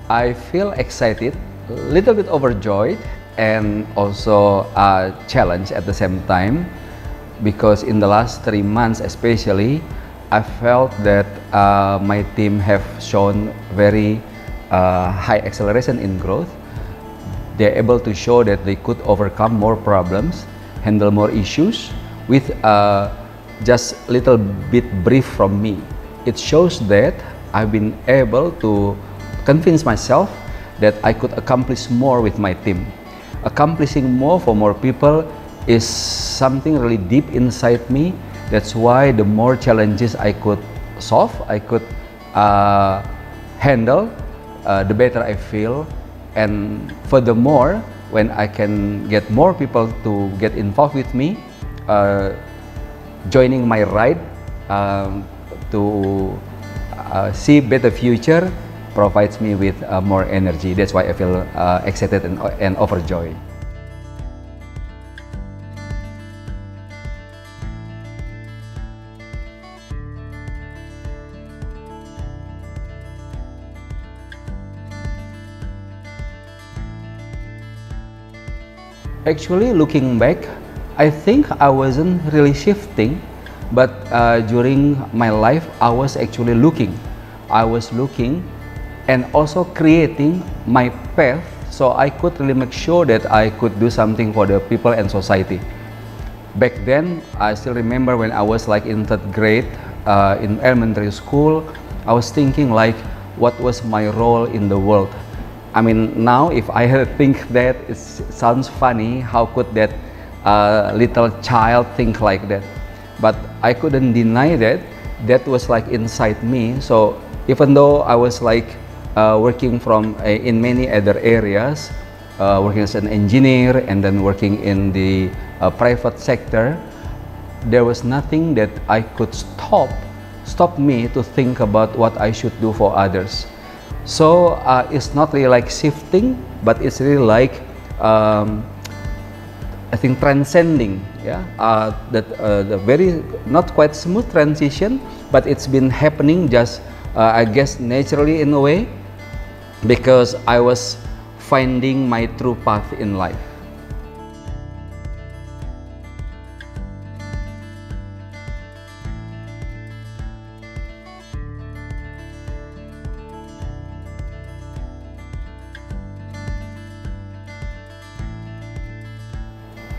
I feel excited, a little bit overjoyed, and also challenged at the same time, because in the last 3 months especially, I felt that my team have shown very high acceleration in growth. They're able to show that they could overcome more problems, handle more issues with just a little bit brief from me. It shows that I've been able to convince myself that I could accomplish more with my team. Accomplishing more for more people is something really deep inside me. That's why the more challenges I could solve, I could handle, the better I feel. And furthermore, when I can get more people to get involved with me, joining my ride to see better future, provides me with more energy. That's why I feel excited and overjoyed. Actually, looking back, I think I wasn't really shifting, but during my life, I was actually looking. I was looking and also creating my path, so I could really make sure that I could do something for the people and society. Back then, I still remember when I was like in 3rd grade in elementary school, I was thinking like, what was my role in the world? I mean, now if I think that, it sounds funny. How could that little child think like that? But I couldn't deny that. That was like inside me. So even though I was like working in many other areas, working as an engineer and then working in the private sector, there was nothing that I could stop me to think about what I should do for others. So it's not really like shifting, but it's really like I think transcending, yeah. The very not quite smooth transition, but it's been happening just I guess naturally in a way, because I was finding my true path in life.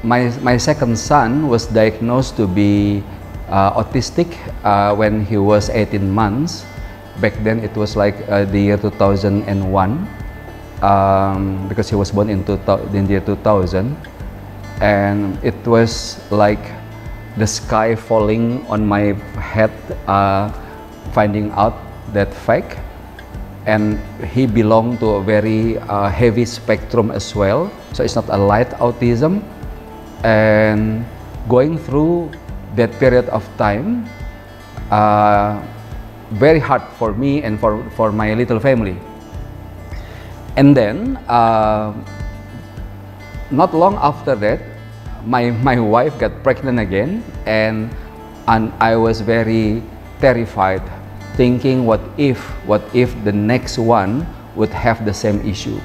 My second son was diagnosed to be autistic when he was 18 months. Back then it was like the year 2001, because he was born in the year 2000, and it was like the sky falling on my head, finding out that fact. And he belonged to a very heavy spectrum as well, so it's not a light autism. And going through that period of time, very hard for me and for my little family. And then not long after that, my wife got pregnant again, and I was very terrified, thinking what if the next one would have the same issue,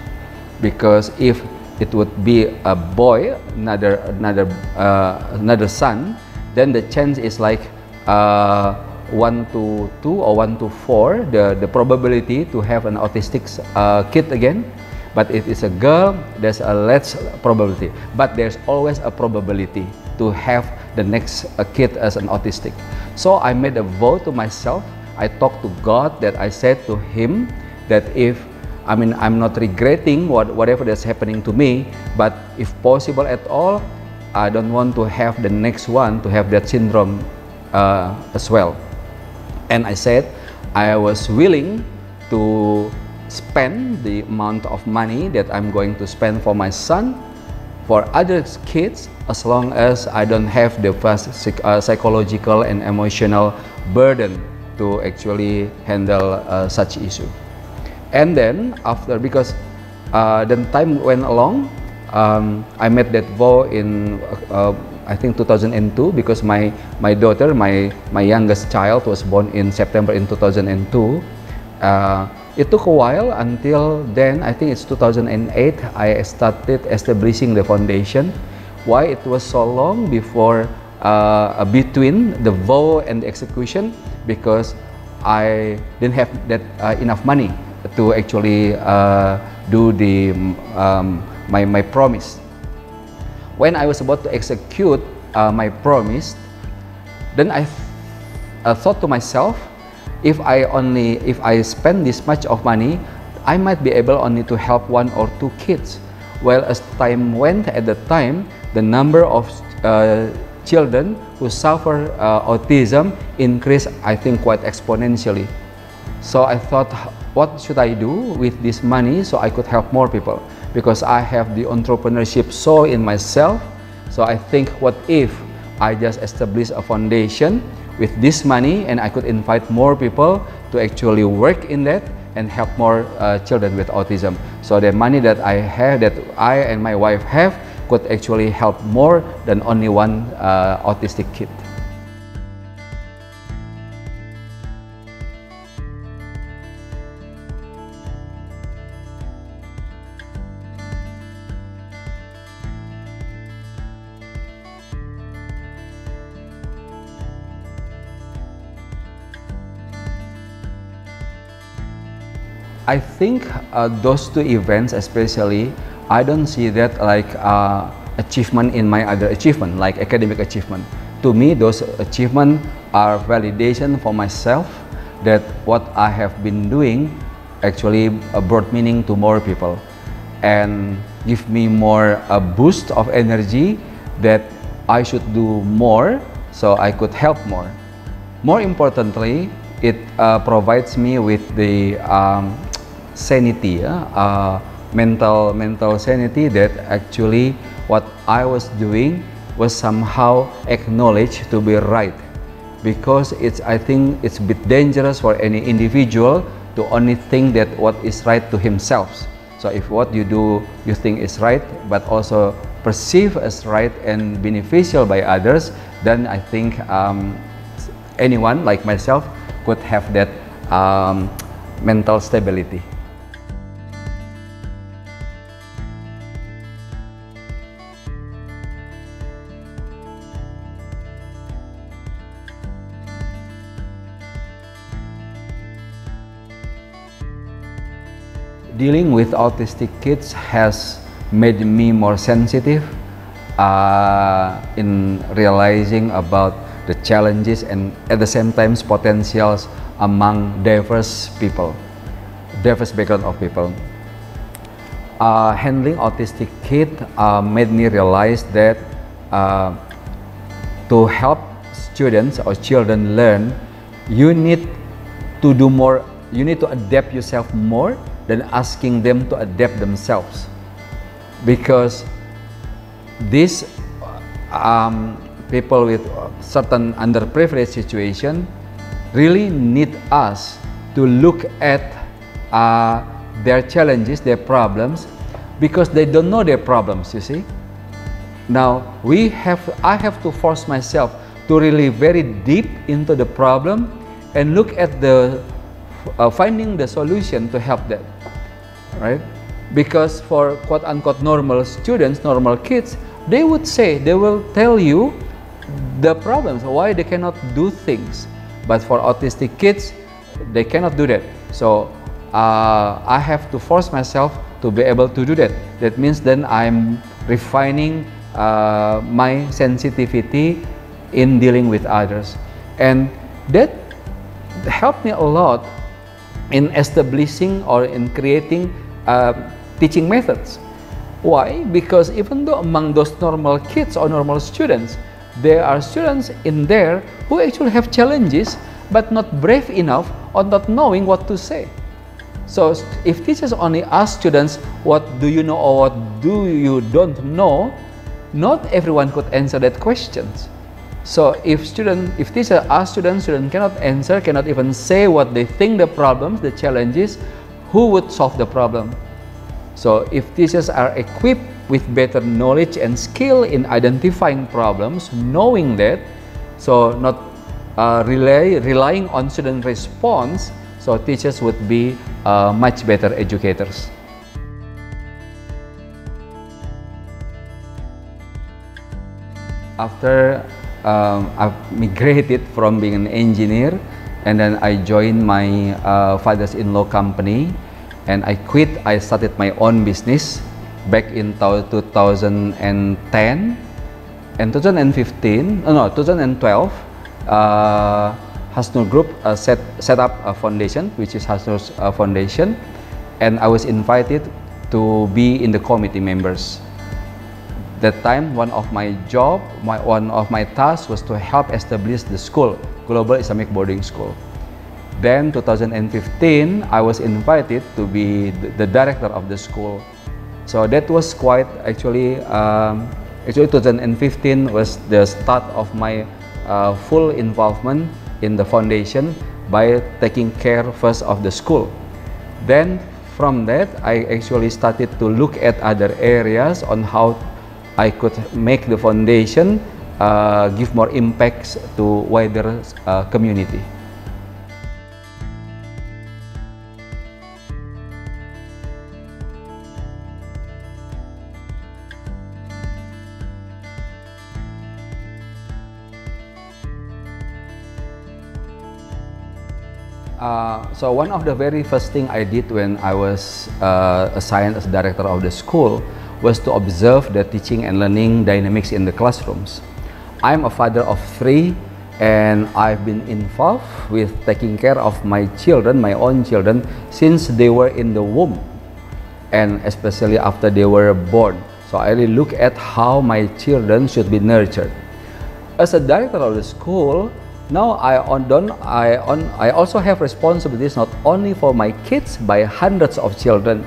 because if it would be a boy, another son, then the chance is like 1 to 2 or 1 to 4, the probability to have an autistic kid again. But if it's a girl, there's a less probability, but there's always a probability to have the next kid as an autistic. So I made a vow to myself. I talked to God, that I said to him that I'm not regretting whatever that's happening to me, but if possible at all, I don't want to have the next one to have that syndrome as well. And I said I was willing to spend the amount of money that I'm going to spend for my son, for other kids, as long as I don't have the psychological and emotional burden to actually handle such issue. And then after, because then time went along, I made that vow in I think 2002, because my daughter, my youngest child, was born in September in 2002. It took a while until then, I think it's 2008, I started establishing the foundation. Why it was so long before between the vow and the execution? Because I didn't have that enough money to actually do the my promise. When I was about to execute my promise, then I thought to myself, if I spend this much of money, I might be able only to help 1 or 2 kids. Well, as time went, at the time, the number of children who suffer autism increased, I think, quite exponentially. So I thought, what should I do with this money so I could help more people? Because I have the entrepreneurship soul in myself. So I think, what if I just establish a foundation with this money and I could invite more people to actually work in that and help more children with autism. So the money that I have, that I and my wife have, could actually help more than only one autistic kid. I think those 2 events especially, I don't see that like achievement in my other achievement, like academic achievement. To me, those achievements are validation for myself that what I have been doing actually brought meaning to more people and give me more a boost of energy that I should do more so I could help more. More importantly, it provides me with the sanity, mental sanity, that actually what I was doing was somehow acknowledged to be right. Because I think it's a bit dangerous for any individual to only think that what is right to himself. So if what you do you think is right, but also perceived as right and beneficial by others, then I think anyone like myself could have that mental stability. Dealing with autistic kids has made me more sensitive in realizing about the challenges and at the same time potentials among diverse people, diverse background of people. Handling autistic kid made me realize that to help students or children learn, you need to do more, you need to adapt yourself more than asking them to adapt themselves. Because these people with certain underprivileged situation really need us to look at their challenges, their problems, because they don't know their problems, you see. Now I have to force myself to really very deep into the problem and look at the finding the solution to help them, right? Because for quote-unquote normal students, normal kids, they will tell you the problems, why they cannot do things. But for autistic kids, they cannot do that. So I have to force myself to be able to do that. That means then I'm refining my sensitivity in dealing with others. And that helped me a lot in establishing or in creating teaching methods. Why? Because even though among those normal kids or normal students, there are students in there who actually have challenges but not brave enough or not knowing what to say. So if teachers only ask students, what do you know or what do you don't know, not everyone could answer that questions. So if teacher asks students, students cannot answer, cannot even say what they think the problems, the challenges, who would solve the problem? So if teachers are equipped with better knowledge and skill in identifying problems, knowing that, so not relying on student response, so teachers would be much better educators. After I've migrated from being an engineer, and then I joined my father's-in-law company, and I quit. I started my own business back in 2010 and 2015. No, 2012. Hasnur Group set up a foundation, which is Hasnur's Foundation, and I was invited to be in the committee members. That time, one of my tasks was to help establish the school, Global Islamic Boarding School. Then 2015, I was invited to be the director of the school. So that was quite actually 2015 was the start of my full involvement in the foundation by taking care first of the school. Then from that, I actually started to look at other areas on how I could make the foundation give more impacts to wider community. So one of the very first thing I did when I was assigned as director of the school was to observe the teaching and learning dynamics in the classrooms. I'm a father of 3, and I've been involved with taking care of my children, my own children, since they were in the womb, and especially after they were born. So I really look at how my children should be nurtured. As a director of the school, now I also have responsibilities not only for my kids, by hundreds of children.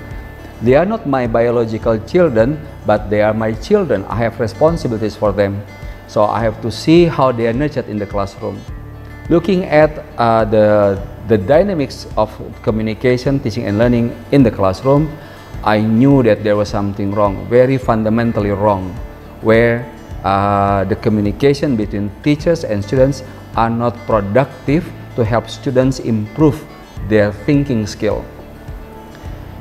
They are not my biological children, but they are my children. I have responsibilities for them. So I have to see how they are nurtured in the classroom. Looking at the dynamics of communication, teaching and learning in the classroom, I knew that there was something wrong, very fundamentally wrong, where the communication between teachers and students are not productive to help students improve their thinking skill.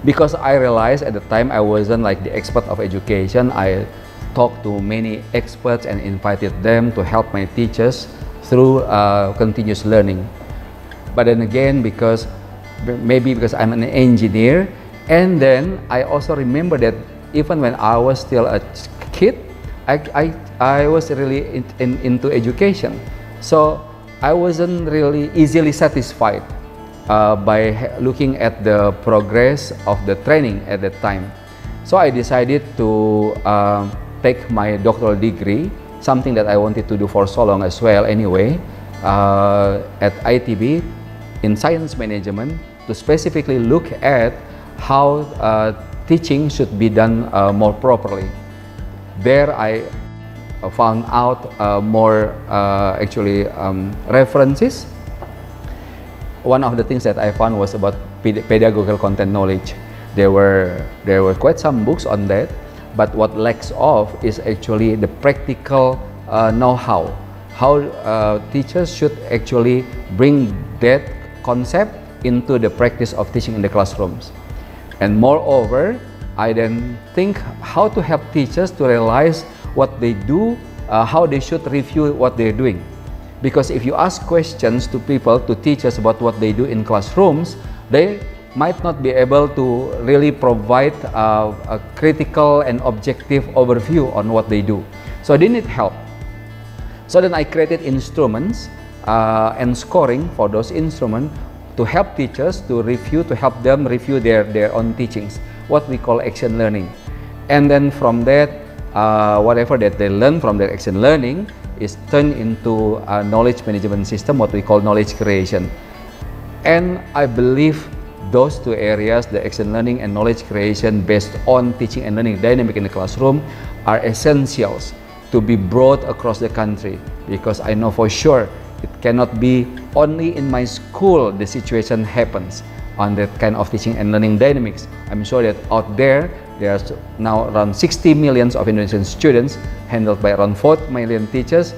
Because I realized at the time I wasn't like the expert of education, I talked to many experts and invited them to help my teachers through continuous learning. But then again, maybe because I'm an engineer, and then I also remember that even when I was still a kid, I was really into education. So I wasn't really easily satisfied by looking at the progress of the training at that time. So I decided to take my doctoral degree, something that I wanted to do for so long as well anyway, at ITB in science management, to specifically look at how teaching should be done more properly. There I found out more references. One of the things that I found was about pedagogical content knowledge. There were quite some books on that, but what lacks of is actually the practical know-how. How teachers should actually bring that concept into the practice of teaching in the classrooms. And moreover, I then think how to help teachers to realize what they do, how they should review what they're doing. Because if you ask questions to people, to teachers about what they do in classrooms, they might not be able to really provide a critical and objective overview on what they do. So they need help. So then I created instruments and scoring for those instruments to help teachers to help them review their own teachings, what we call action learning. And then from that, whatever that they learn from their action learning is turned into a knowledge management system, what we call knowledge creation. And I believe those two areas, the action learning and knowledge creation based on teaching and learning dynamic in the classroom, are essentials to be brought across the country, because I know for sure it cannot be only in my school the situation happens on that kind of teaching and learning dynamics. I'm sure that out there, there's now around 60 million of Indonesian students handled by around 4 million teachers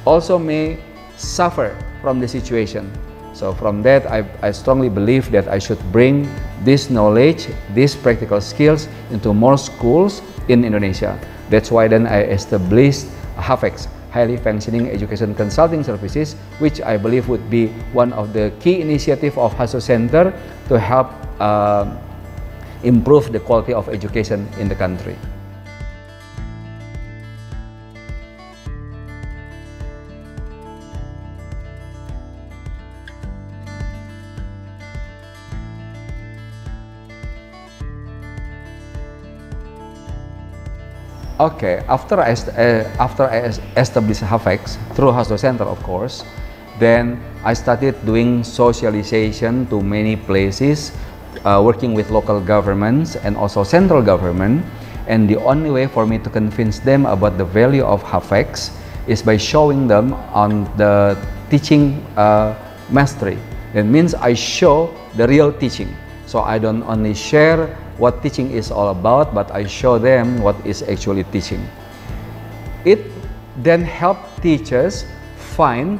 also may suffer from the situation. So from that, I strongly believe that I should bring this knowledge, these practical skills into more schools in Indonesia. That's why then I established HAFEX, Highly Functioning Education Consulting Services, which I believe would be one of the key initiatives of HASO Center to help improve the quality of education in the country. Okay, after I established HAFEX through HASO Center, of course, then I started doing socialization to many places, working with local governments and also central government. And the only way for me to convince them about the value of HAFEX is by showing them on the teaching mastery. That means I show the real teaching. So I don't only share what teaching is all about, but I show them what is actually teaching. It then helped teachers find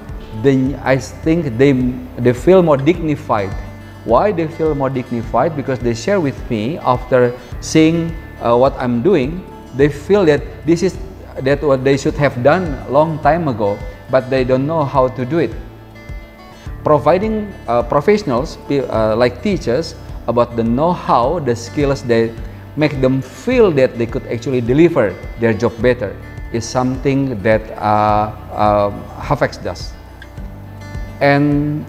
I think they feel more dignified. Why they feel more dignified? Because they share with me after seeing what I'm doing. They feel that this is what they should have done a long time ago, but they don't know how to do it. Providing professionals like teachers about the know-how, the skills that make them feel that they could actually deliver their job better is something that HAFEX does. And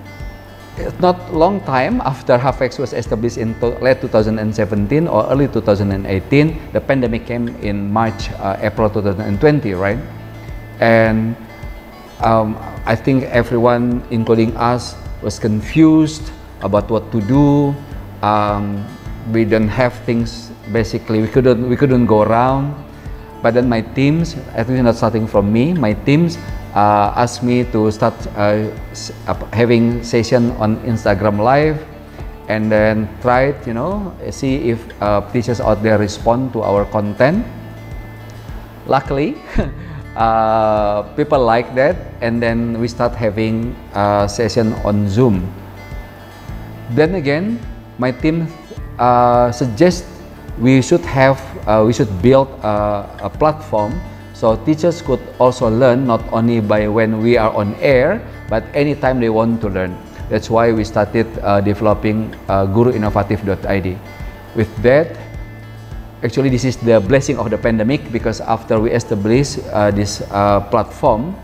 it's not long time after HAFEX was established in late 2017 or early 2018, the pandemic came in March, April 2020, right? And I think everyone, including us, was confused about what to do. We don't have things, basically we couldn't go around. But then my teams, at least not starting from me, my teams asked me to start having session on Instagram Live, and then tried, see if teachers out there respond to our content. Luckily, people like that, and then we start having session on Zoom. Then again, my team suggests we should build a platform so teachers could also learn not only by when we are on air, but anytime they want to learn. That's why we started developing guruinovatif.id. With that, actually this is the blessing of the pandemic, because after we established this platform,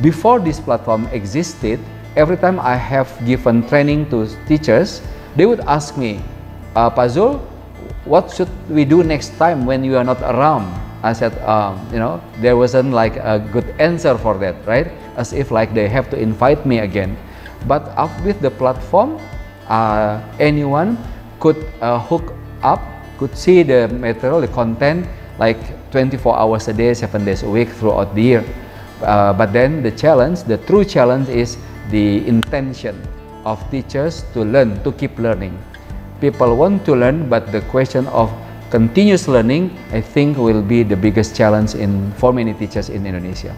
before this platform existed, every time I have given training to teachers, they would ask me, Pak Zul, what should we do next time when you are not around? I said, there wasn't like a good answer for that, right? As if like they have to invite me again. But with the platform, anyone could hook up, could see the material, the content, like 24 hours a day, 7 days a week throughout the year. But then the true challenge is the intention of teachers to learn, to keep learning. People want to learn, but the question of continuous learning, I think, will be the biggest challenge for many teachers in Indonesia.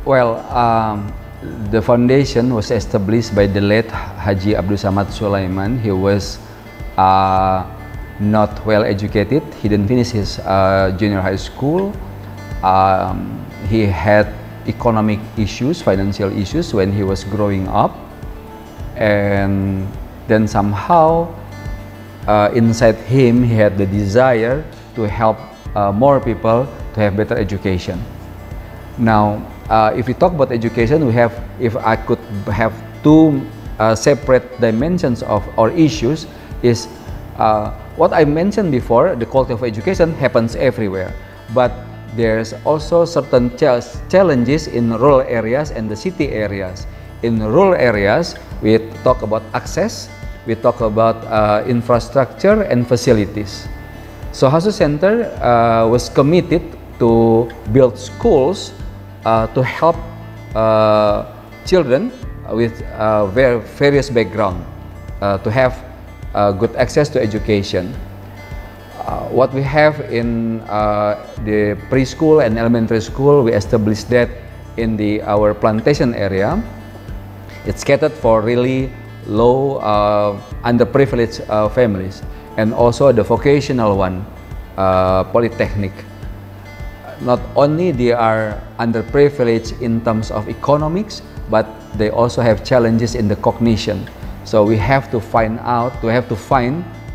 Well, the foundation was established by the late Haji Abdul Samad Sulaiman. He was not well educated. He didn't finish his junior high school. He had economic issues, financial issues when he was growing up. And then somehow inside him, he had the desire to help more people to have better education. Now, if we talk about education, if I could have two separate dimensions of our issues, is what I mentioned before, the quality of education happens everywhere, but there's also certain challenges in rural areas and the city areas. In rural areas, we talk about access, we talk about infrastructure and facilities. So HASO Center was committed to build schools to help children with various background to have good access to education. What we have in the preschool and elementary school, we established that in our plantation area. It's catered for really low, underprivileged families, and also the vocational one, polytechnic. Not only they are underprivileged in terms of economics, but they also have challenges in the cognition. So we have to find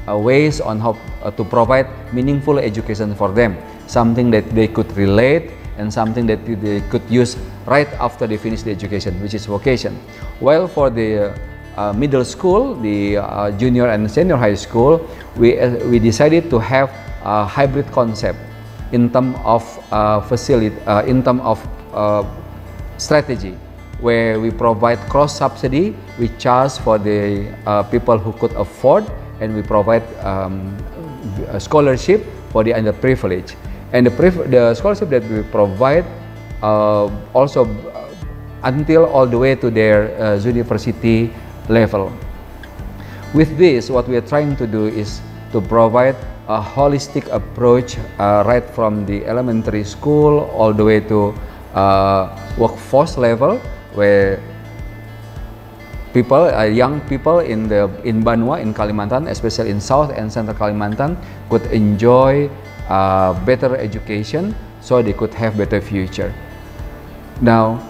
ways on how to provide meaningful education for them, something that they could relate and something that they could use right after they finish the education, which is vocation. While for the middle school, the junior and senior high school, we decided to have a hybrid concept in terms of strategy, where we provide cross subsidy. We charge for the people who could afford, and we provide a scholarship for the underprivileged. And the scholarship that we provide also until all the way to their university level. With this, what we are trying to do is to provide a holistic approach right from the elementary school all the way to workforce level, where people, young people in Banua, in Kalimantan, especially in South and Central Kalimantan, could enjoy better education, so they could have better future. Now,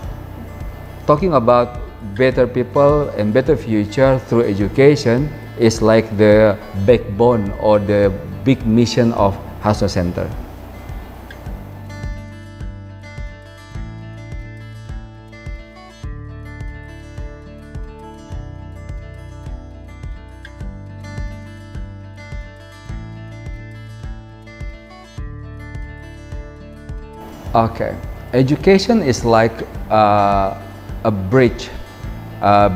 talking about better people and better future through education is like the backbone or the big mission of Hasso Center. Okay, education is like a bridge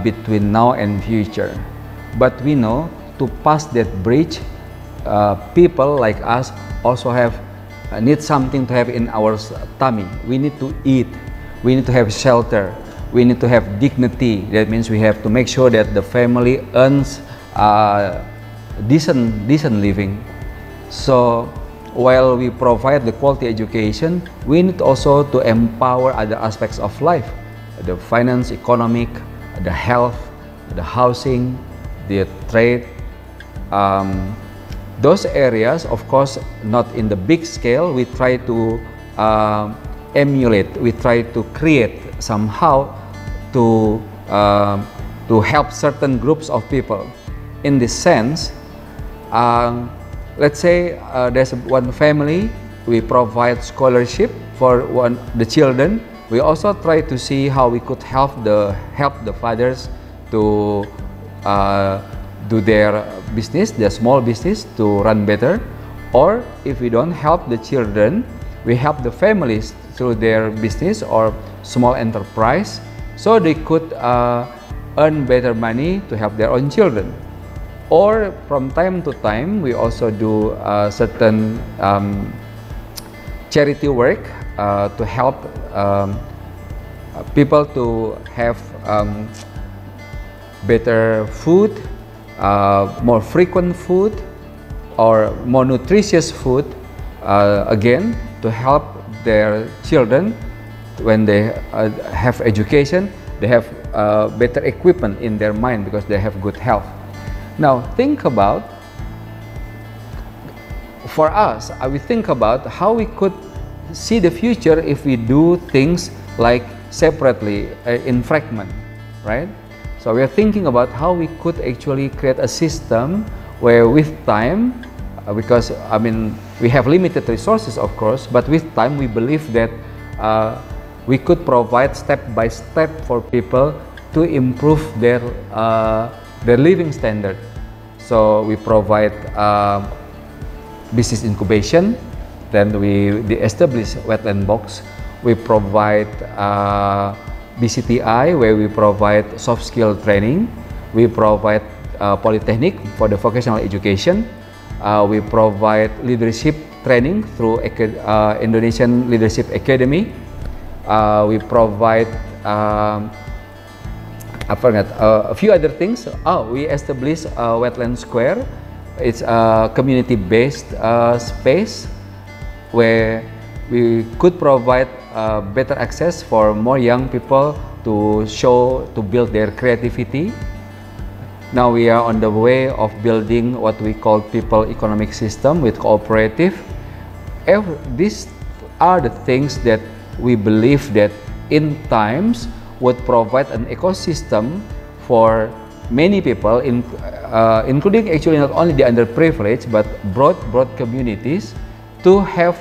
between now and future. But we know to pass that bridge, people like us also need something to have in our tummy. We need to eat, we need to have shelter, we need to have dignity. That means we have to make sure that the family earns decent living. So while we provide the quality education, we need also to empower other aspects of life: the finance, economic, the health, the housing, the trade. Those areas, of course, not in the big scale. We try to emulate, we try to create somehow to help certain groups of people. In this sense, let's say there's one family, we provide scholarship for the children. We also try to see how we could help the fathers to do their business, their small business, to run better. Or if we don't help the children, we help the families through their business or small enterprise, so they could earn better money to help their own children. Or from time to time, we also do certain charity work to help people to have better food, more frequent food, or more nutritious food, again, to help their children. When they have education, they have better equipment in their mind because they have good health. Now think about, for us, we think about how we could see the future if we do things like separately in fragment, right? So we are thinking about how we could actually create a system where with time, because I mean we have limited resources of course, but with time we believe that we could provide step by step for people to improve their living standard. So we provide business incubation, then we establish wetland box. We provide BCTI, where we provide soft skill training. We provide polytechnic for the vocational education. We provide leadership training through Indonesian Leadership Academy. We provide I forgot a few other things. Oh, we established a wetland square. It's a community-based space where we could provide better access for more young people to build their creativity. Now we are on the way of building what we call people economic system with cooperative. These are the things that we believe that in times would provide an ecosystem for many people, including actually not only the underprivileged but broad communities, to have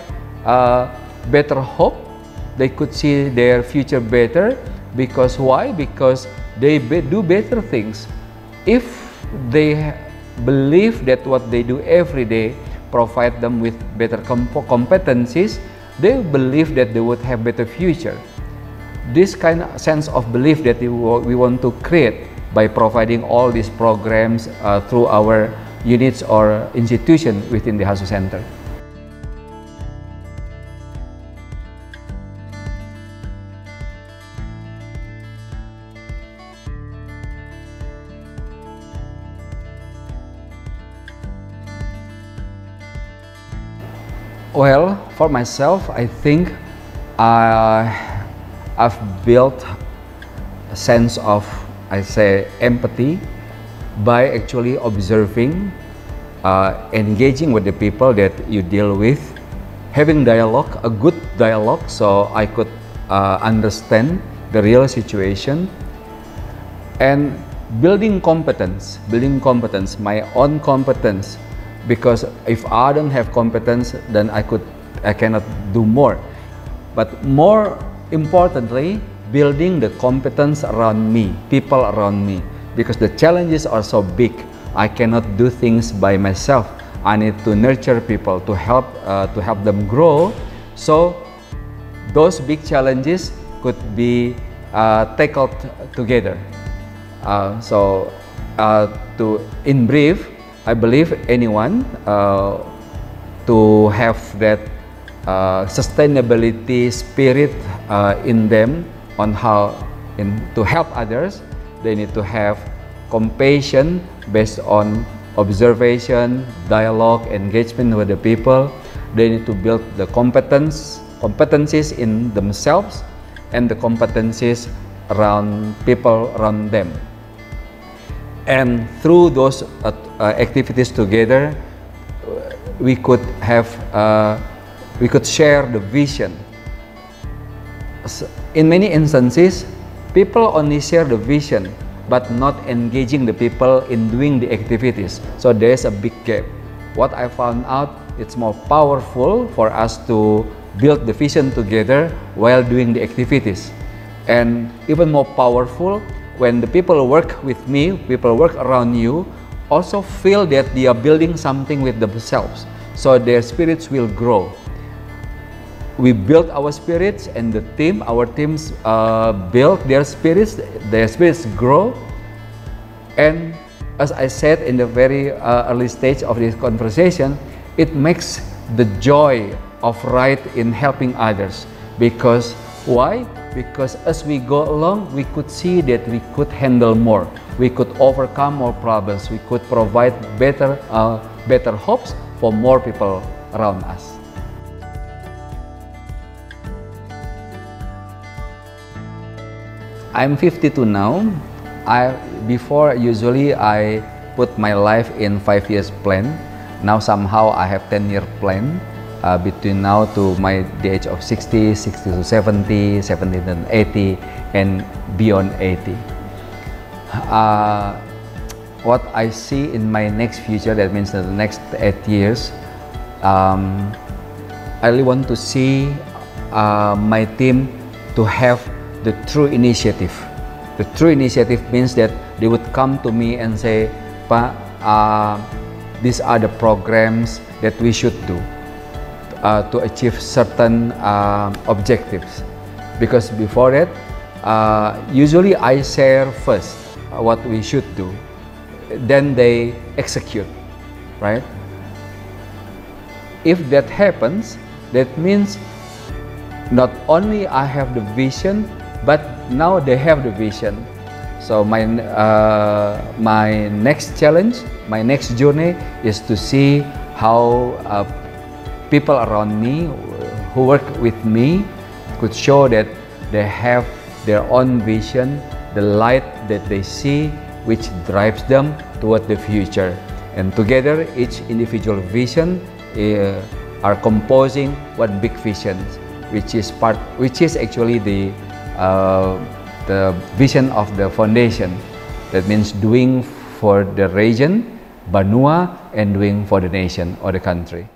better hope. They could see their future better. Because why? Because they do better things. If they believe that what they do every day provide them with better competencies, they believe that they would have better future. This kind of sense of belief that we want to create by providing all these programs through our units or institution within the HASU Center. Well, for myself, I think I've built a sense of, I say, empathy by actually observing, engaging with the people that you deal with, having dialogue, a good dialogue, so I could understand the real situation, and building competence, my own competence. Because if I don't have competence, then I cannot do more. But more importantly, building the competence around me, people around me. Because the challenges are so big, I cannot do things by myself. I need to nurture people to help them grow. So those big challenges could be tackled together. In brief, I believe anyone to have that sustainability spirit in them to help others, they need to have compassion based on observation, dialogue, engagement with the people. They need to build the competencies in themselves and the competencies around people around them. And through those activities together, we could share the vision. In many instances, people only share the vision, but not engaging the people in doing the activities. So there's a big gap. What I found out, it's more powerful for us to build the vision together while doing the activities. And even more powerful, when the people work with me, people work around you, also feel that they are building something with themselves. So their spirits will grow. We build our spirits, and our teams build their spirits grow. And as I said in the very early stage of this conversation, it makes the joy of right in helping others. Because why? Because as we go along, we could see that we could handle more. We could overcome more problems. We could provide better hopes for more people around us. I'm 52 now. Before, usually I put my life in 5 years plan. Now somehow I have 10-year plan. Between now to the age of 60 to 70, 70 to 80, and beyond 80. What I see in my next future, that means the next 8 years, I really want to see my team to have the true initiative. The true initiative means that they would come to me and say, "Pa, these are the programs that we should do to achieve certain objectives." Because before that, usually I share first what we should do, then they execute, right? If that happens, that means not only I have the vision, but now they have the vision. So my next challenge, my next journey is to see how people around me who work with me could show that they have their own vision, the light that they see, which drives them toward the future. And together, each individual vision are composing one big vision, which is actually the vision of the foundation. That means doing for the region, Banua, and doing for the nation or the country.